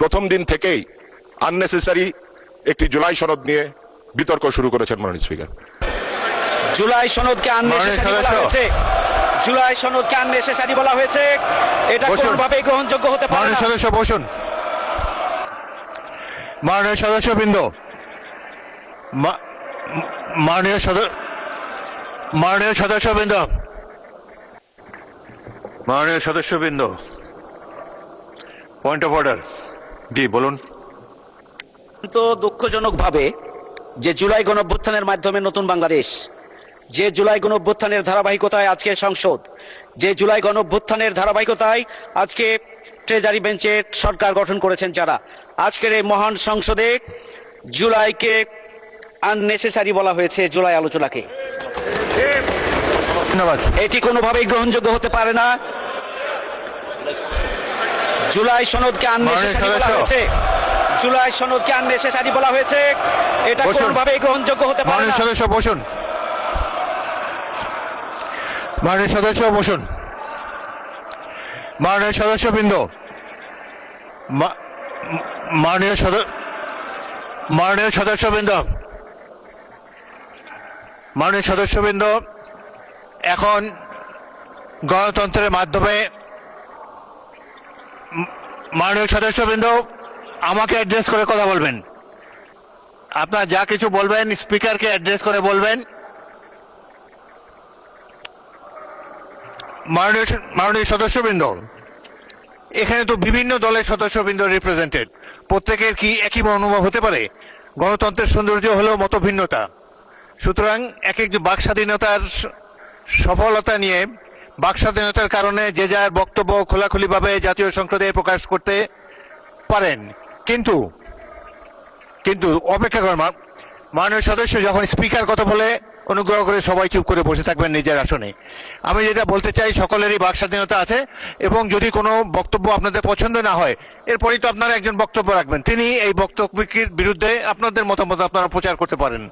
প্রথম দিন থেকেই আননেসেসারি একটি জুলাই সনদ নিয়ে বিতর্ক শুরু করেছেন মাননীয় স্পিকার। জুলাই সনদকে আননেসেসারি বলা হয়েছে, জুলাই সনদকে আননেসেসারি বলা হয়েছে, এটা কোনোভাবেই গ্রহণযোগ্য হতে পারে না। মাননীয় সদস্য বসুন। মাননীয় সদস্যবৃন্দ, মাননীয় সদস্যবৃন্দ, মাননীয় সদস্যবৃন্দ, পয়েন্ট অফ অর্ডার। জি বলুন। তো দুঃখজনকভাবে যে জুলাই গণঅভ্যুত্থানের মাধ্যমে নতুন বাংলাদেশ, যে জুলাই গণঅভ্যুত্থানের ধারাবাহিকতায় আজকে সংসদ, যে জুলাই গণঅভ্যুত্থানের ধারাবাহিকতায় আজকে ট্রেজারি বেঞ্চে সরকার গঠন করেছেন যারা, আজকের এই মহান সংসদে জুলাইকে আননেসেসারি বলা হয়েছে, জুলাই আলোচনাকে। ধন্যবাদ। এটি কোনোভাবেই গ্রহণযোগ্য হতে পারে না। জুলাই সনদকে আননেসেসারি বলা হয়েছে, জুলাই সনদকে আননেসেসারি বলা হয়েছে, এটা কোনোভাবেই গ্রহণযোগ্য হতে পারে না। মাননীয় সদস্য বসুন। মাননীয় সদস্য বসুন। মাননীয় সদস্যবৃন্দ, মাননীয় সদস্যবৃন্দ, মাননীয় সদস্যবৃন্দ, এখন গণতন্ত্রের মাধ্যমে মাননীয় সদস্যবৃন্দ আমাকে অ্যাড্রেস করে কথা বলবেন। আপনারা যা কিছু বলবেন স্পিকারকে অ্যাড্রেস করে বলবেন। মাননীয় সদস্যবৃন্দ, এখানে তো বিভিন্ন দলের সদস্যবৃন্দ রিপ্রেজেন্টেড, প্রত্যেকের কি একই অনুভব হতে পারে? গণতন্ত্রের সৌন্দর্য হলো মত ভিন্নতা। সুতরাং এক এক বাক স্বাধীনতার সফলতা নিয়ে, বাক স্বাধীনতার কারণে যে যার বক্তব্য খোলাখুলিভাবে জাতীয় সংসদে প্রকাশ করতে পারেন, কিন্তু অপেক্ষা করেন। মাননীয় সদস্য যখন স্পিকার কথা বলে অনুগ্রহ করে সবাই চুপ করে বসে থাকবেন নিজের আসনে। আমি যেটা বলতে চাই, সকলেরই বাক স্বাধীনতা আছে, এবং যদি কোনো বক্তব্য আপনাদের পছন্দ না হয়, এরপরই তো আপনারা একজন বক্তব্য রাখবেন, তিনি এই বক্তব্যের বিরুদ্ধে আপনাদের মতামত আপনারা প্রচার করতে পারেন।